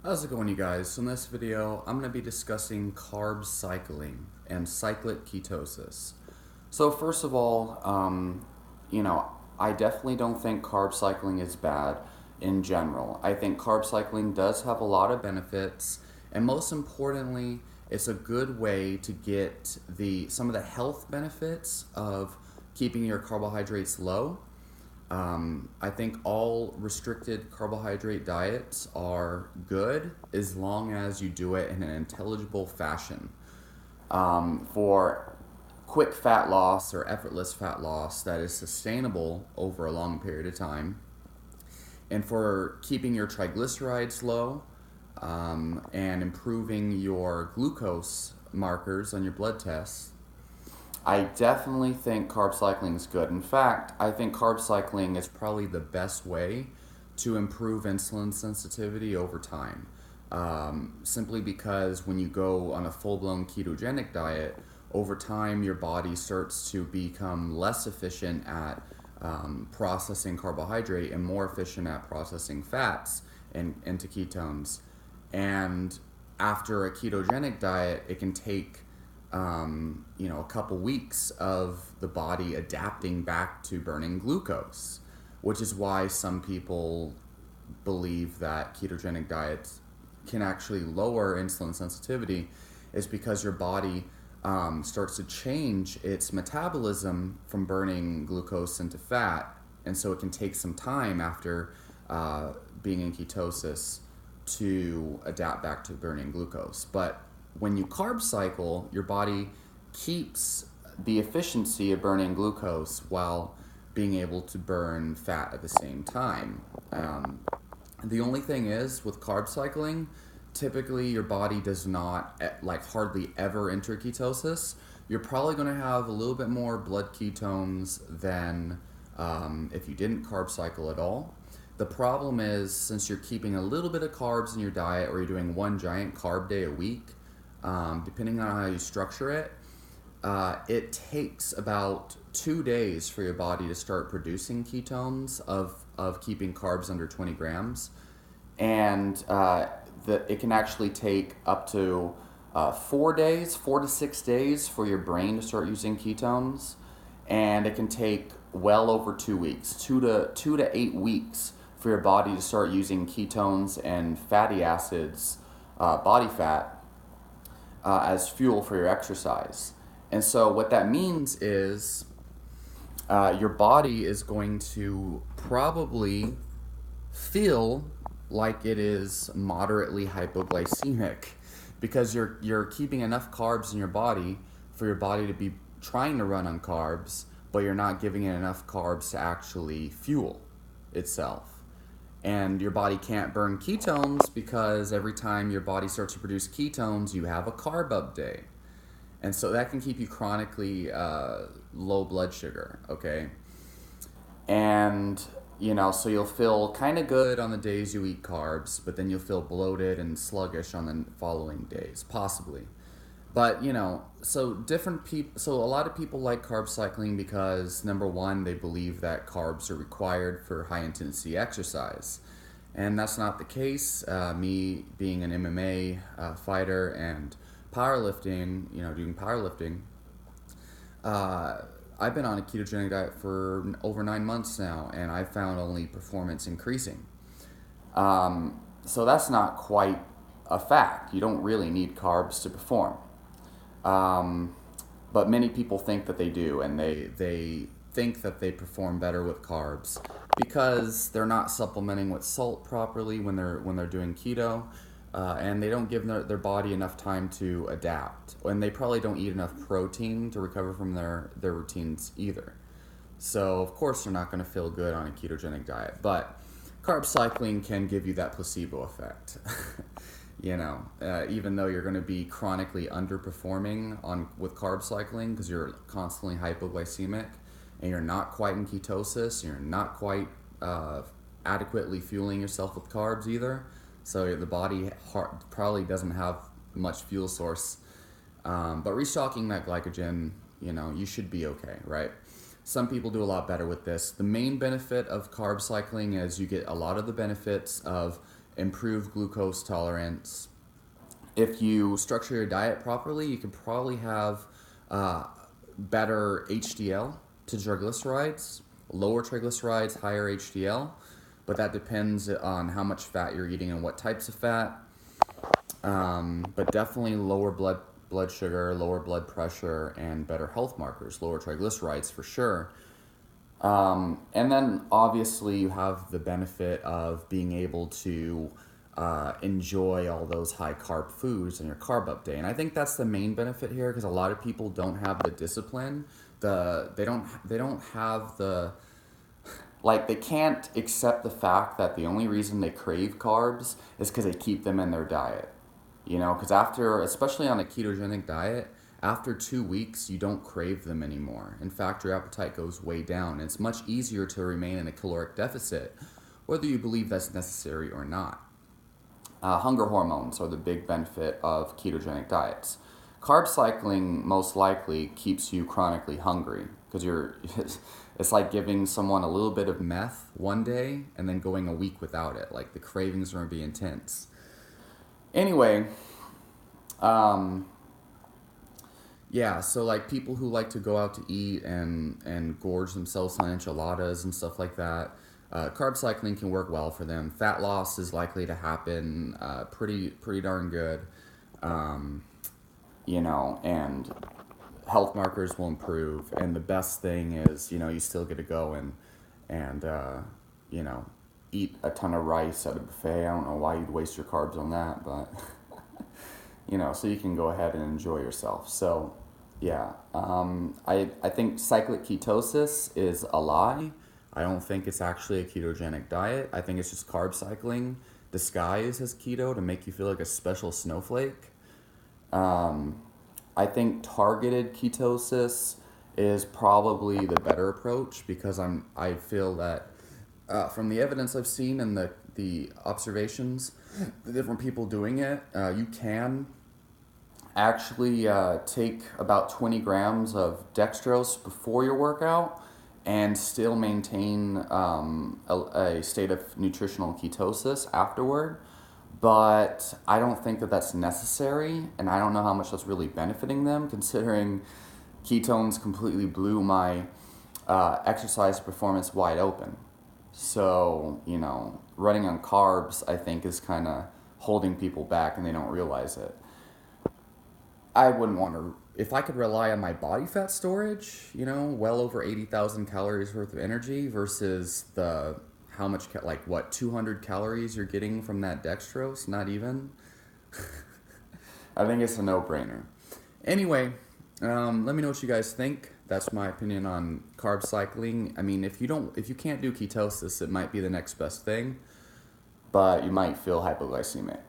How's it going, you guys? So in this video, I'm going to be discussing carb cycling and cyclic ketosis. So first of all, you know, I definitely don't think carb cycling is bad in general. I think carb cycling does have a lot of benefits, and most importantly, it's a good way to get some of the health benefits of keeping your carbohydrates low. I think all restricted carbohydrate diets are good as long as you do it in an intelligible fashion. For quick fat loss or effortless fat loss that is sustainable over a long period of time, and for keeping your triglycerides low and improving your glucose markers on your blood tests, I definitely think carb cycling is good. In fact, I think carb cycling is probably the best way to improve insulin sensitivity over time. Simply because when you go on a full-blown ketogenic diet, over time your body starts to become less efficient at processing carbohydrate and more efficient at processing fats into ketones. And after a ketogenic diet, it can take a couple weeks of the body adapting back to burning glucose, which is why some people believe that ketogenic diets can actually lower insulin sensitivity, is because your body starts to change its metabolism from burning glucose into fat, and so it can take some time after being in ketosis to adapt back to burning glucose. But when you carb cycle, your body keeps the efficiency of burning glucose while being able to burn fat at the same time. The only thing is, with carb cycling, typically your body does not hardly ever enter ketosis. You're probably going to have a little bit more blood ketones than if you didn't carb cycle at all. The problem is, since you're keeping a little bit of carbs in your diet, or you're doing one giant carb day a week, depending on how you structure it, it takes about 2 days for your body to start producing ketones of keeping carbs under 20 grams. And it can actually take up to 4 days, 4 to 6 days for your brain to start using ketones. And it can take well over 2 weeks, 2 to 8 weeks for your body to start using ketones and fatty acids, body fat, as fuel for your exercise. And so what that means is your body is going to probably feel like it is moderately hypoglycemic, because you're keeping enough carbs in your body for your body to be trying to run on carbs, but you're not giving it enough carbs to actually fuel itself. And your body can't burn ketones because every time your body starts to produce ketones, you have a carb up day. And so that can keep you chronically low blood sugar, okay? And, so you'll feel kind of good on the days you eat carbs, but then you'll feel bloated and sluggish on the following days, possibly. But, so a lot of people like carb cycling because, number one, they believe that carbs are required for high intensity exercise. And that's not the case. Me being an MMA fighter and powerlifting, doing powerlifting, I've been on a ketogenic diet for over 9 months now, and I found only performance increasing. So that's not quite a fact. You don't really need carbs to perform. But many people think that they do, and they think that they perform better with carbs because they're not supplementing with salt properly when they're doing keto, and they don't give their body enough time to adapt, and they probably don't eat enough protein to recover from their routines either. So of course they're not going to feel good on a ketogenic diet, but carb cycling can give you that placebo effect. Even though you're going to be chronically underperforming with carb cycling because you're constantly hypoglycemic and you're not quite in ketosis, you're not quite adequately fueling yourself with carbs either. So the body probably doesn't have much fuel source. But restocking that glycogen, you should be okay, right? Some people do a lot better with this. The main benefit of carb cycling is you get a lot of the benefits of improve glucose tolerance. If you structure your diet properly, you could probably have better HDL to triglycerides, lower triglycerides, higher HDL, but that depends on how much fat you're eating and what types of fat. But definitely lower blood sugar, lower blood pressure, and better health markers, lower triglycerides for sure. And then obviously you have the benefit of being able to enjoy all those high carb foods in your carb up day. And I think that's the main benefit here, because a lot of people don't have the discipline. They don't have the, like, they can't accept the fact that the only reason they crave carbs is because they keep them in their diet. You know, because after, especially on a ketogenic diet, after 2 weeks, you don't crave them anymore. In fact, your appetite goes way down. It's much easier to remain in a caloric deficit, whether you believe that's necessary or not. Hunger hormones are the big benefit of ketogenic diets. Carb cycling most likely keeps you chronically hungry, because it's like giving someone a little bit of meth one day and then going a week without it. Like, the cravings are going to be intense. Anyway, yeah, so like people who like to go out to eat and gorge themselves on enchiladas and stuff like that, carb cycling can work well for them. Fat loss is likely to happen pretty darn good, you know, and health markers will improve. And the best thing is, you know, you still get to go and you know, eat a ton of rice at a buffet. I don't know why you'd waste your carbs on that, but you know, so you can go ahead and enjoy yourself. So yeah, I think cyclic ketosis is a lie. I don't think it's actually a ketogenic diet. I think it's just carb cycling disguised as keto to make you feel like a special snowflake. I think targeted ketosis is probably the better approach, because I feel that from the evidence I've seen and the observations, the different people doing it, you can actually take about 20 grams of dextrose before your workout and still maintain a state of nutritional ketosis afterward. But I don't think that that's necessary, and I don't know how much that's really benefiting them, considering ketones completely blew my exercise performance wide open. So, you know, running on carbs, I think, is kind of holding people back, and they don't realize it. I wouldn't want to, if I could rely on my body fat storage, you know, well over 80,000 calories worth of energy versus the, how much, like what, 200 calories you're getting from that dextrose, not even. I think it's a no-brainer. Anyway, let me know what you guys think. That's my opinion on carb cycling. I mean, if you can't do ketosis, it might be the next best thing, but you might feel hypoglycemic.